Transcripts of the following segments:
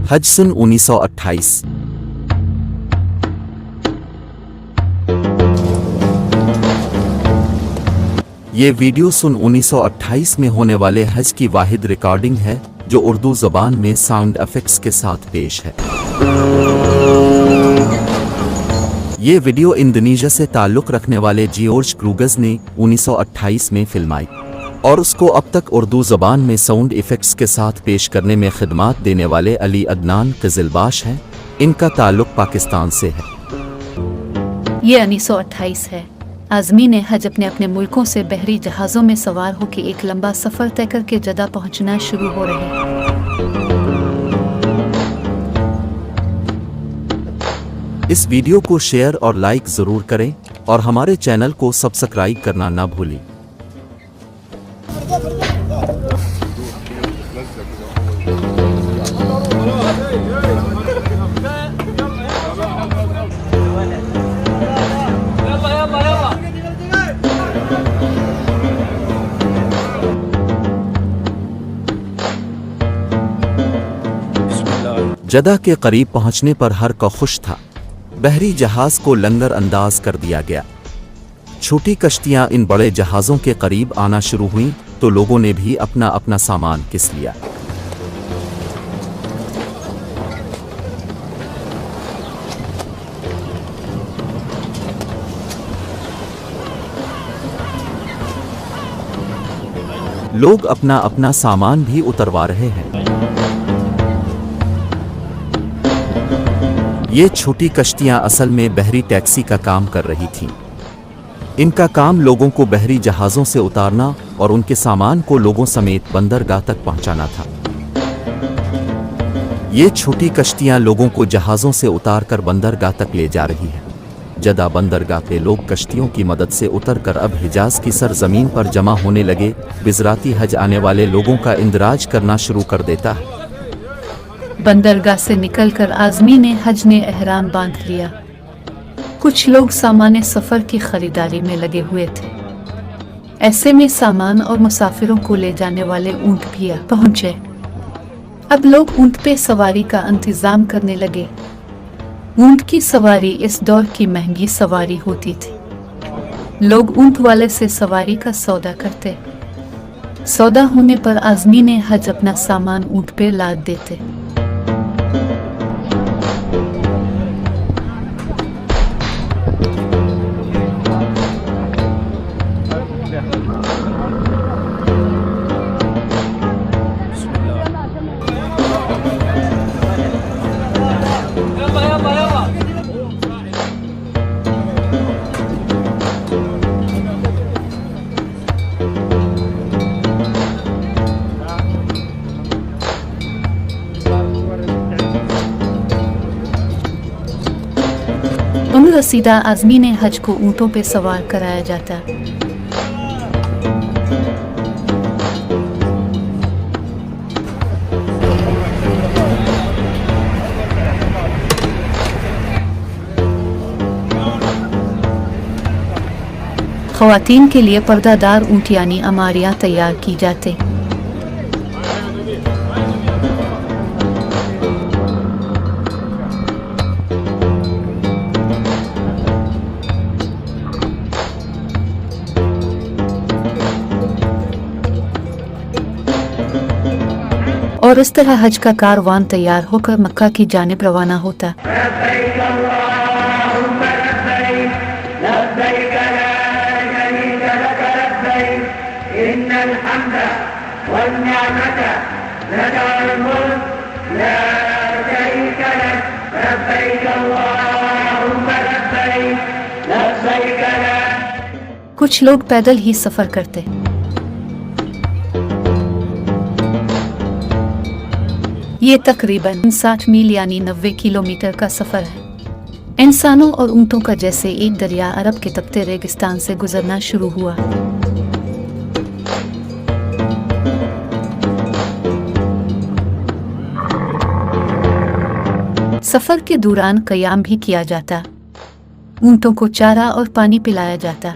हज सन 1928। ये वीडियो सन 1928 में होने वाले हज की वाहिद रिकॉर्डिंग है जो उर्दू ज़बान में साउंड इफेक्ट्स के साथ पेश है। ये वीडियो इंडोनेशिया से ताल्लुक़ रखने वाले जियोर्ज क्रूगस ने 1928 में फिल्माई और उसको अब तक उर्दू ज़बान में साउंड इफेक्ट्स के साथ पेश करने में खिदमात देने वाले अली अदनान क़िज़िलबाश हैं। इनका ताल्लुक़ पाकिस्तान से है। ये 1928 है। आज़मी ने हज अपने अपने मुल्कों से बहरी जहाज़ों में सवार होकर एक लंबा सफ़र तय करके जदा पहुंचना शुरू हो रहे हैं। इस वीडियो को शेयर और लाइक ज़रूर करें और हमारे चैनल को सब्सक्राइब करना ना भूलें। जदा के करीब पहुंचने पर हर कोई खुश था। बहरी जहाज को लंगर अंदाज कर दिया गया। छोटी कश्तियां इन बड़े जहाज़ों के करीब आना शुरू हुईं तो लोगों ने भी अपना अपना सामान किस लिया। लोग अपना अपना सामान भी उतरवा रहे हैं। ये छोटी कश्तियां असल में बहरी टैक्सी का काम कर रही थीं। इनका काम लोगों को बहरी जहाज़ों से उतारना और उनके सामान को लोगों समेत बंदरगाह तक पहुंचाना था। ये छोटी कश्तियां लोगों को जहाज़ों से उतारकर बंदरगाह तक ले जा रही हैं। जदा बंदरगाह पे लोग कश्तियों की मदद से उतरकर अब हिजाज की सरजमीन पर जमा होने लगे। बिजराती हज आने वाले लोगों का इंदराज करना शुरू कर देता है। बंदरगाह से निकलकर आज़मी ने हज ने एहराम बांध लिया। कुछ लोग सामान सफ़र की खरीदारी में लगे हुए थे। ऐसे में सामान और मुसाफिरों को ले जाने वाले ऊंट भी पहुंचे। अब लोग ऊंट पे सवारी का इंतजाम करने लगे। ऊंट की सवारी इस दौर की महंगी सवारी होती थी। लोग ऊंट वाले से सवारी का सौदा करते। सौदा होने पर आज़मी ने हज अपना सामान ऊंट पे लाद देते। उन रसीदा आज़मी ने हज को ऊँटों पे सवार कराया जाता। ख़वातीन के लिए पर्दादार ऊँट यानी अमारियाँ तैयार की जाते। और इस तरह हज का कारवान तैयार होकर मक्का की जानिब रवाना होता। कुछ लोग पैदल ही सफर करते। ये तकरीबन 60 मील यानी 90 किलोमीटर का सफर है। इंसानों और ऊँटों का जैसे एक दरिया अरब के तपते रेगिस्तान से गुजरना शुरू हुआ। सफर के दौरान क़याम भी किया जाता। ऊँटों को चारा और पानी पिलाया जाता।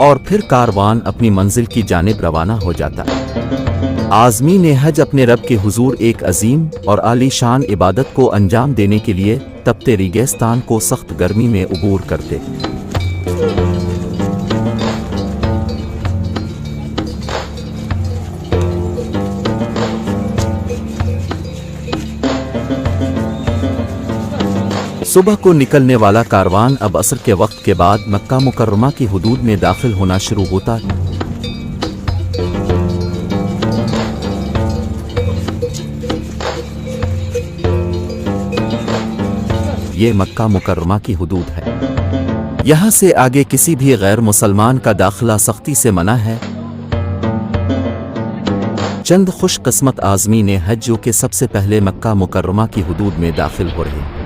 और फिर कारवान अपनी मंजिल की जानिब रवाना हो जाता। आज़मी ने हज अपने रब के हुजूर एक अजीम और आलीशान इबादत को अंजाम देने के लिए तपते रेगिस्तान को सख्त गर्मी में उबूर करते। सुबह को निकलने वाला कारवान अब असर के वक्त के बाद मक्का मुकर्रमा की हुदूद में दाखिल होना शुरू होता। ये मक्का मुकर्रमा की हुदूद है। यहाँ से आगे किसी भी गैर मुसलमान का दाखिला सख्ती से मना है। चंद खुशकिस्मत आज़मी ने हज जो के सबसे पहले मक्का मुकर्रमा की हुदूद में दाखिल हो रहे।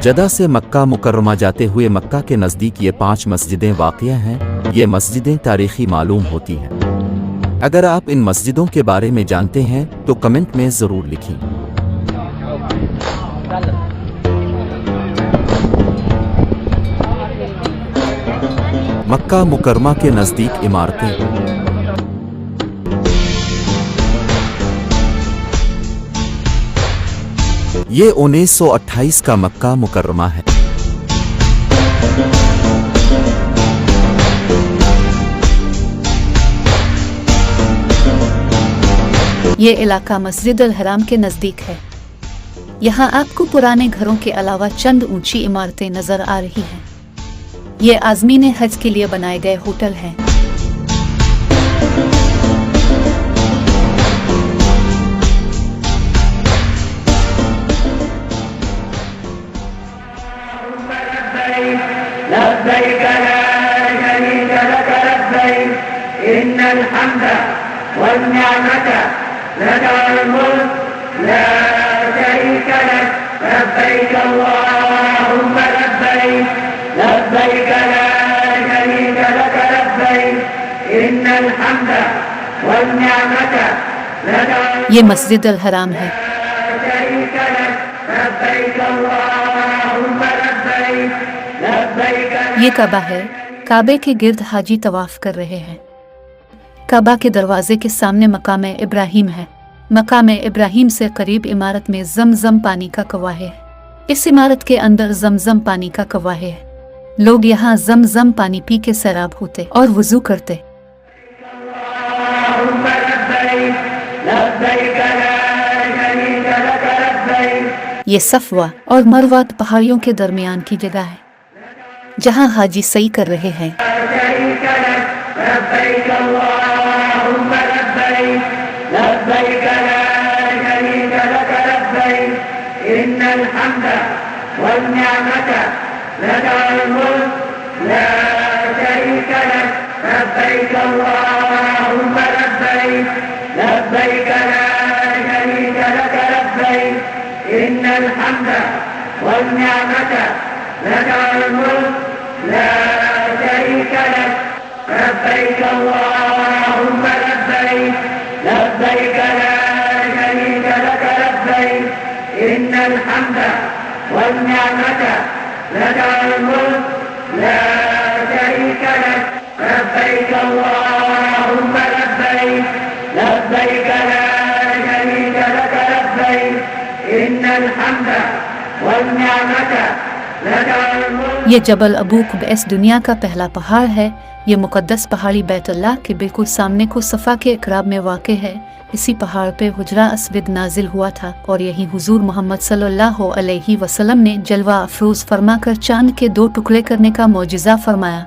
जदा से मक्का मुकर्रमा जाते हुए मक्का के नज़दीक ये 5 मस्जिदें वाक़िया हैं। ये मस्जिदें तारीख़ी मालूम होती हैं। अगर आप इन मस्जिदों के बारे में जानते हैं तो कमेंट में ज़रूर लिखें। मक्का मुकर्रमा के नज़दीक इमारतें। ये 1928 का मक्का मुकर्रमा है। ये इलाका मस्जिद अल हराम के नज़दीक है। यहाँ आपको पुराने घरों के अलावा चंद ऊंची इमारतें नजर आ रही हैं। ये आज़मीन हज के लिए बनाए गए होटल हैं। लब्बैक ला शरीक लक लब्बैक इन्नल हम्द वन निअमत लक वल मुल्क ला शरीक लक लब्बैक अल्लाहुम्मा लब्बैक लब्बैक ला शरीक लक लब्बैक इन्नल हम्द वन निअमत लक। ये मस्जिद अल हराम है। ये काबा है। काबे के गिर्द हाजी तवाफ कर रहे हैं। काबा के दरवाजे के सामने मकाम इब्राहिम है। मकाम इब्राहिम से करीब इमारत में जमजम पानी का कुआं है। इस इमारत के अंदर जमजम पानी का कुआं है। लोग यहाँ जमजम पानी पी के सैराब होते और वुजू करते। ये सफवा और मरवा पहाड़ियों के दरमियान की जगह है जहाँ हाजी सही कर रहे हैं। ये जबल अबू कुबैस दुनिया का पहला पहाड़ है। ये मुकद्दस पहाड़ी बैतुल्लाह के बिल्कुल सामने को सफ़ा के इकराब में वाक़ है। इसी पहाड़ पे हुजरा अस्वद नाजिल हुआ था और यही हुजूर मोहम्मद सल्लल्लाहु अलैहि वसल्लम ने जलवा अफरोज फरमाकर चांद के 2 टुकड़े करने का मौजिज़ा फरमाया।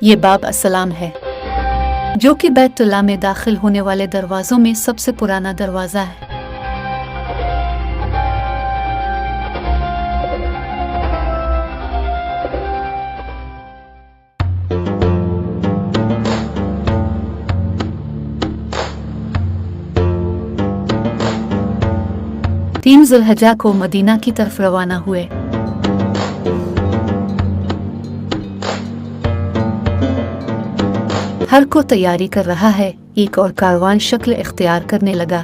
ये बाब अस्सलाम है जो कि बैतुल्लाह में दाखिल होने वाले दरवाज़ों में सबसे पुराना दरवाज़ा है। तीन ज़ुल्हज्जा को मदीना की तरफ रवाना हुए। हर को तैयारी कर रहा है एक और कारवान शक्ल इख्तियार करने लगा।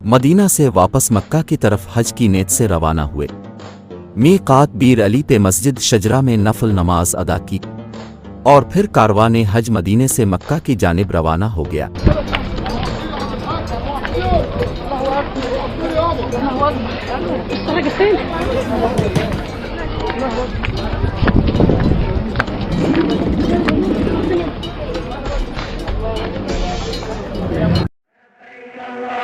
मदीना से वापस मक्का की तरफ हज की नीयत से रवाना हुए। मीक़ात बीर अली पे मस्जिद शजरा में नफल नमाज अदा की और फिर कारवाने हज मदीने से मक्का की जानिब रवाना हो गया।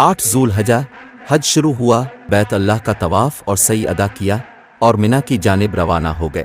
8 ज़ुल्हिज्जा हज शुरू हुआ। बैत अल्लाह का तवाफ और सई अदा किया और मिना की जानिब रवाना हो गए।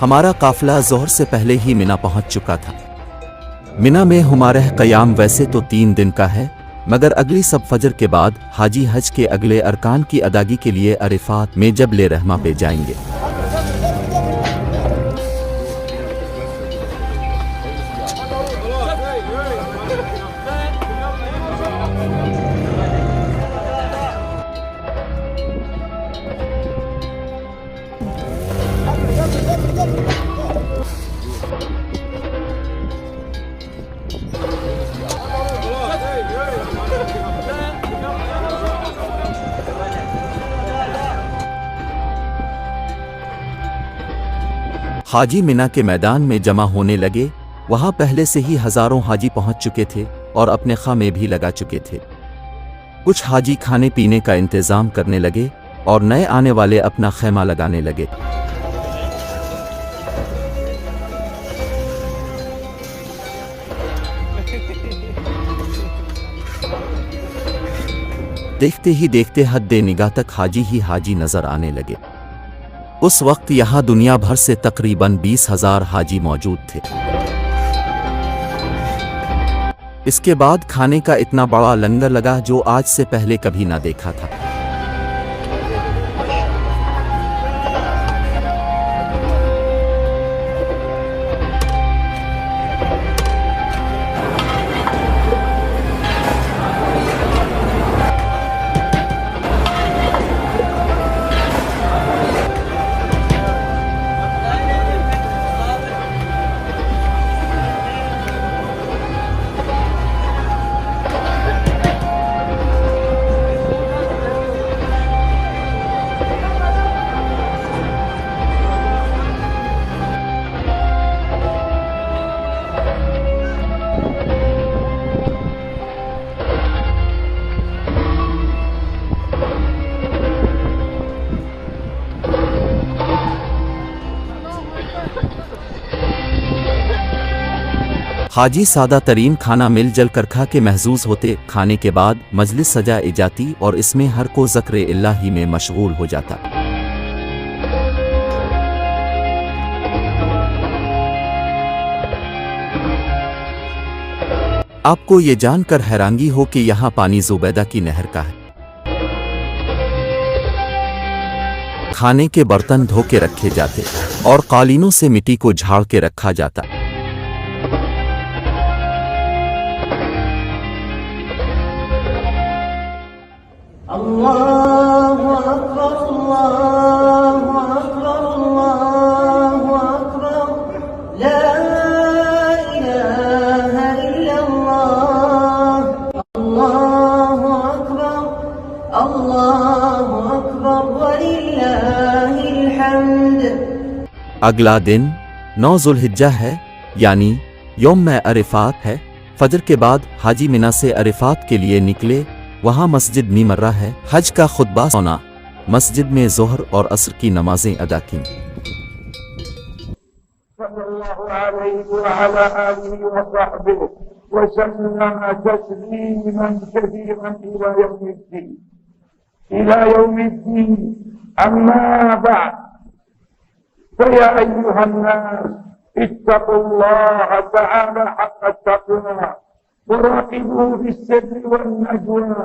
हमारा काफिला ज़ोहर से पहले ही मिना पहुंच चुका था। मिना में हमारा क़याम वैसे तो 3 दिन का है, मगर अगली सब फजर के बाद हाजी हज के अगले अरकान की अदागी के लिए अरफात में जबल रहमा पे जाएंगे। हाजी मिना के मैदान में जमा होने लगे। वहां पहले से ही हजारों हाजी पहुंच चुके थे और अपने खामे भी लगा चुके थे। कुछ हाजी खाने पीने का इंतजाम करने लगे और नए आने वाले अपना खैमा लगाने लगे। देखते ही देखते हद्दे निगाह तक हाजी ही हाजी नजर आने लगे। उस वक्त यहाँ दुनिया भर से तकरीबन 20,000 हाजी मौजूद थे। इसके बाद खाने का इतना बड़ा लंगर लगा जो आज से पहले कभी ना देखा था। हाजी सादा तरीन खाना मिल जल कर खा के महजूज होते। खाने के बाद मजलिस सजाई जाती और इसमें हर को ज़िक्र इल्लाही में मशगूल हो जाता। आपको ये जानकर हैरानगी हो कि यहाँ पानी ज़ुबैदा की नहर का है। खाने के बर्तन धो के रखे जाते और कालीनों से मिट्टी को झाड़ के रखा जाता। अल्लाहु अकबर अल्लाहु अकबर अल्लाहु अकबर ला इलाहा इल्लल्लाह। अगला दिन 9 जुल्हिज्जा है, यानी यौम अरफात है। फजर के बाद हाजी मिना से अरफात के लिए निकले। वहाँ मस्जिद निमर्रा है। हज का खुतबा सुना। मस्जिद में ज़ोहर और असर की नमाजें अदा की। सल्लल्लाहु अलैहि वअला आलिहि वसहबिहि वसल्लम तस्लीमन कसीरन इला यौमिद्दीन अम्मा बअद फया अय्युहन्नास इत्तक़ुल्लाह तआला हक़्क़ तक़वा वराक़िबूहु बिस्सिर्रि वन्नजवा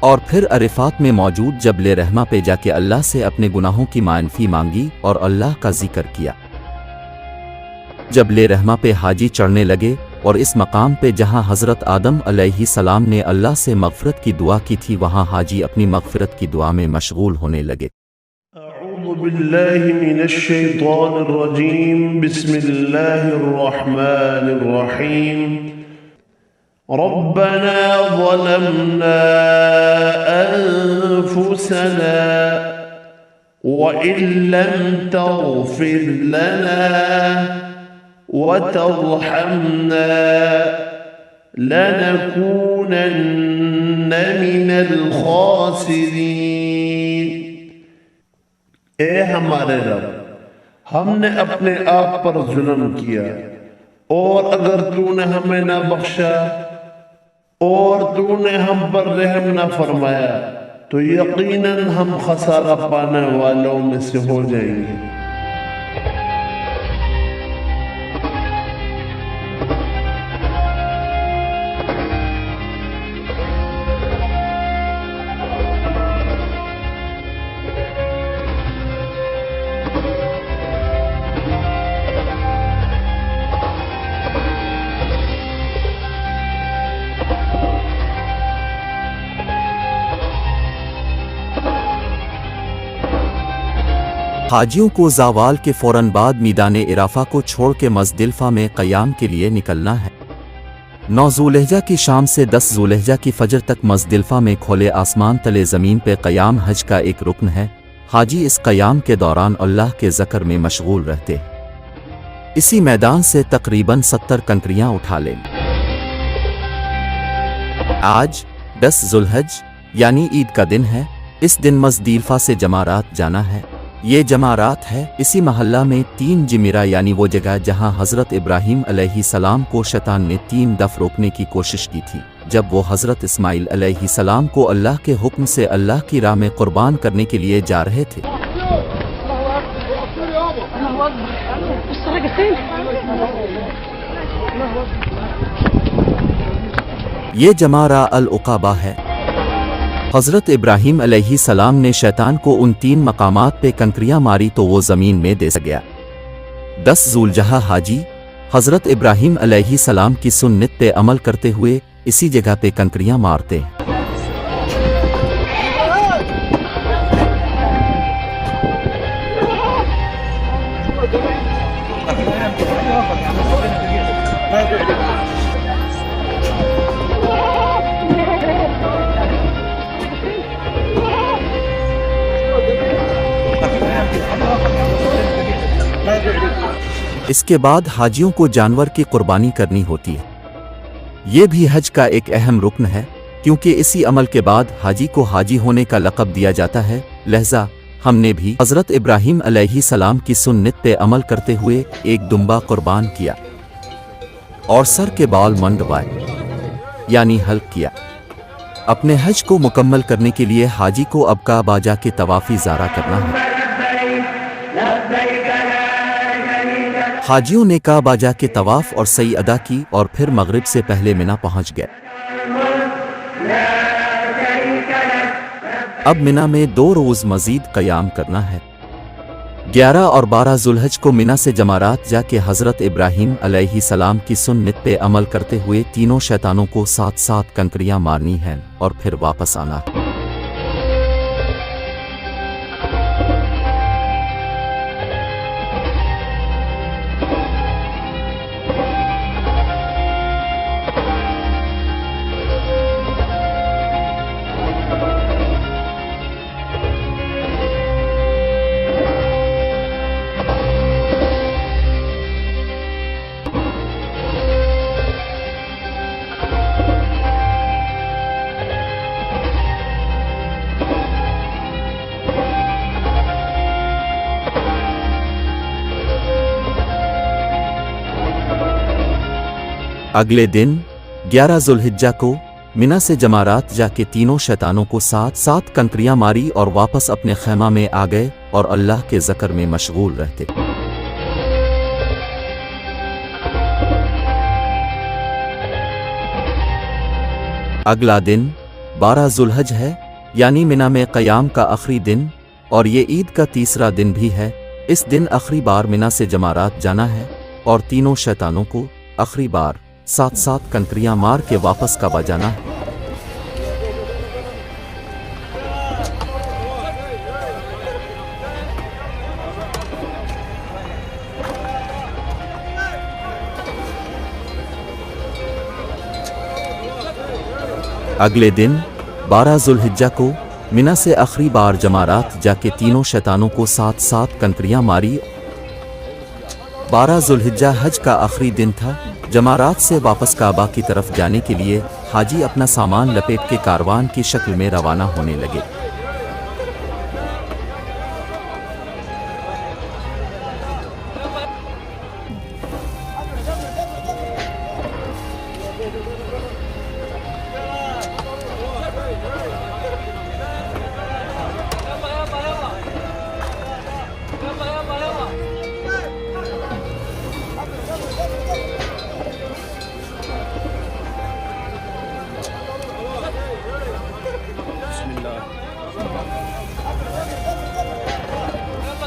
और फिर अरफात में मौजूद जबल रहमा पे जाके अल्लाह से अपने गुनाहों की माफ़ी मांगी और अल्लाह का जिक्र किया। जबल रहमा पे हाजी चढ़ने लगे और इस मकाम पे जहां हज़रत आदम अलैहिस्सलाम ने अल्लाह से मग़फ़िरत की दुआ की थी, वहां हाजी अपनी मग़फ़िरत की दुआ में मशगूल होने लगे। अऊज़ु बिल्लाहि मिनश शैतानिर रजीम, बिस्मिल्लाहिर रहमानिर रहीम। रब्बना ज़लमना अनफुसना व इल्लम तग़फिर लना व तर्हमना लनकूनन्न मिनल खासिरीन। ए हमारे रब, हमने अपने आप पर जुल्म किया और अगर तूने हमें ना बख्शा और तूने हम पर रहम ना फरमाया तो यकीनन हम खसारा पाने वालों में से हो जाएंगे। हाजियों को ज़वाल के फ़ौरन बाद मीदान इराफ़ा को छोड़ के मज़दिलफ़ा में क़याम के लिए निकलना है। 9 ज़ुल्हिज्जा की शाम से 10 ज़ुल्हिज्जा की फ़जर तक मज़दिलफ़ा में खोले आसमान तले ज़मीन पे क़याम हज का एक रुकन है। हाजी इस क़याम के दौरान अल्लाह के ज़िक्र में मशगूल रहते हैं। इसी मैदान से तकरीबन 70 कंकरियाँ उठा लें। आज 10 ज़ुल्हज यानी ईद का दिन है। इस दिन मज़दिलफ़ा से जमारात जाना है। ये जमारात है इसी महल्ला में 3 जिमिरा यानी वो जगह जहां हज़रत इब्राहीम अलैहिस्सलाम को शैतान ने 3 दफ़ रोकने की कोशिश की थी, जब वो हज़रत इस्माइल अलैहिस्सलाम को अल्लाह के हुक्म से अल्लाह की राह में कुर्बान करने के लिए जा रहे थे। ये जमारा अल उक़बा है। हज़रत इब्राहीम अलैहिस्सलाम ने शैतान को उन 3 मकामात पे कंकरियां मारी तो वो ज़मीन में दे गया। 10 ज़ुल्हिज्जा हाजी हज़रत इब्राहीम अलैहिस्सलाम की सुन्नत पे अमल करते हुए इसी जगह पे कंकरियां मारते हैं। इसके बाद हाजियों को जानवर की कुर्बानी करनी होती है। ये भी हज का एक अहम रुकन है, क्योंकि इसी अमल के बाद हाजी को हाजी होने का लक़ब दिया जाता है। लिहाजा हमने भी हज़रत इब्राहीम अलैहिस्सलाम की सुन्नत पे अमल करते हुए एक दुम्बा कुर्बान किया और सर के बाल मंडवाए यानी हल्क किया। अपने हज को मुकम्मल करने के लिए हाजी को अब काबा जाके तवाफ़ी ज़ारा करना है। हाजियों ने काबा जाके तवाफ़ और सई अदा की और फिर मगरिब से पहले मिना पहुंच गए। अब मिना में 2 रोज़ मज़ीद क़याम करना है। 11 और 12 ज़ुल्हज को मिना से जमारात जाके हज़रत इब्राहीम अलैहिस्सलाम की सुन्नत पे अमल करते हुए तीनों शैतानों को 7-7 कंकरियां मारनी हैं और फिर वापस आना है। अगले दिन 11 जुल्हिज्जा को मिना से जमारात जाके तीनों शैतानों को 7 कंकरियां मारी और वापस अपने खैमा में आ गए और अल्लाह के ज़िक्र में मशगूल रहते। अगला दिन 12 जुल्हज है, यानी मिना में क़याम का आखिरी दिन, और ये ईद का तीसरा दिन भी है। इस दिन आखिरी बार मिना से जमारात जाना है और तीनों शैतानों को आखिरी बार 7 कंकरियां मार के वापस काबा जाना है। अगले दिन 12 जुल्हिज्जा को मिना से आखिरी बार जमारात जाके तीनों शैतानों को 7 कंकरियां मारी। 12 जुल्हिज्जा हज का आखिरी दिन था। जमारात से वापस काबा की तरफ जाने के लिए हाजी अपना सामान लपेट के कारवान की शक्ल में रवाना होने लगे।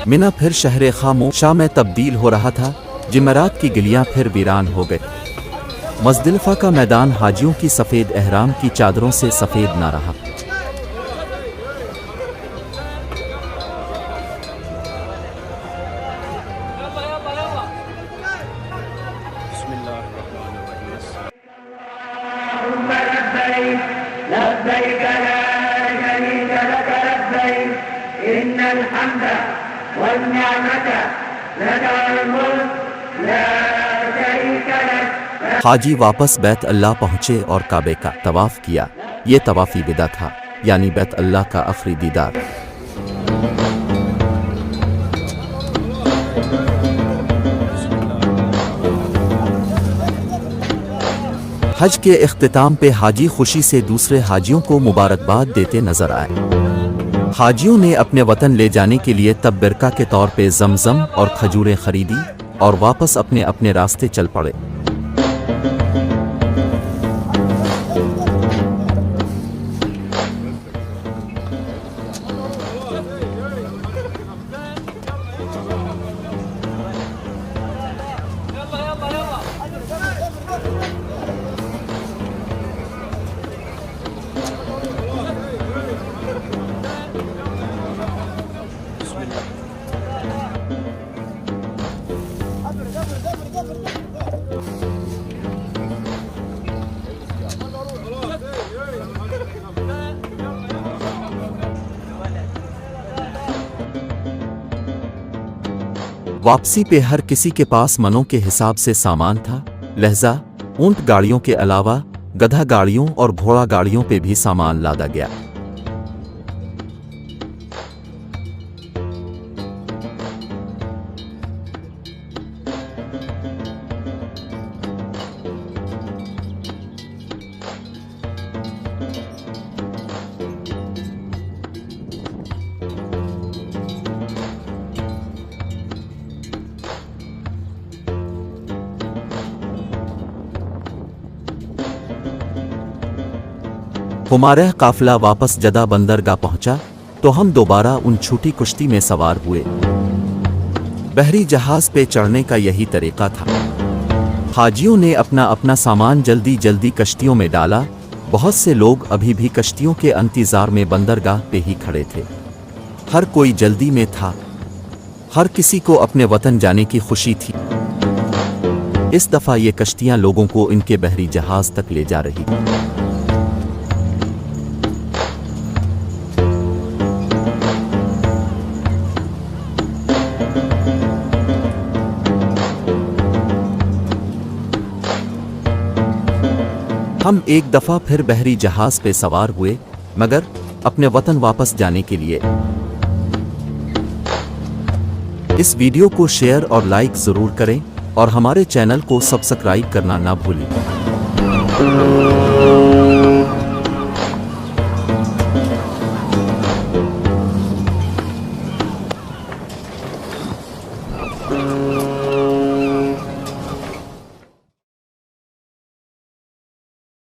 मिना फिर शहर खामोशा में तब्दील हो रहा था। जमरात की गलियां फिर वीरान हो गई। मज़दलिफ़ा का मैदान हाजियों की सफ़ेद एहराम की चादरों से सफ़ेद ना रहा। हाजी वापस बैत अल्लाह पहुँचे और काबे का तवाफ़ किया। ये तवाफ़ी विदा था, यानी बैत अल्लाह का आखिरी दीदार। हज के इख्तिताम पे हाजी खुशी से दूसरे हाजियों को मुबारकबाद देते नजर आए। हाजियों ने अपने वतन ले जाने के लिए तब बिरका के तौर पे जमजम और खजूरें खरीदी और वापस अपने अपने रास्ते चल पड़े। वापसी पे हर किसी के पास मनों के हिसाब से सामान था। लहजा ऊंट गाड़ियों के अलावा गधा गाड़ियों और घोड़ा गाड़ियों पे भी सामान लादा गया। हमारा काफिला वापस जदा बंदरगाह पहुंचा तो हम दोबारा उन छोटी कुश्ती में सवार हुए। बहरी जहाज पे चढ़ने का यही तरीका था। हाजियों ने अपना अपना सामान जल्दी जल्दी कश्तियों में डाला। बहुत से लोग अभी भी कश्तियों के इंतजार में बंदरगाह पे ही खड़े थे। हर कोई जल्दी में था। हर किसी को अपने वतन जाने की खुशी थी। इस दफा ये कश्तियां लोगों को इनके बहरी जहाज तक ले जा रही। हम एक दफा फिर बहरी जहाज पे सवार हुए, मगर अपने वतन वापस जाने के लिए। इस वीडियो को शेयर और लाइक जरूर करें और हमारे चैनल को सब्सक्राइब करना ना भूलें। है।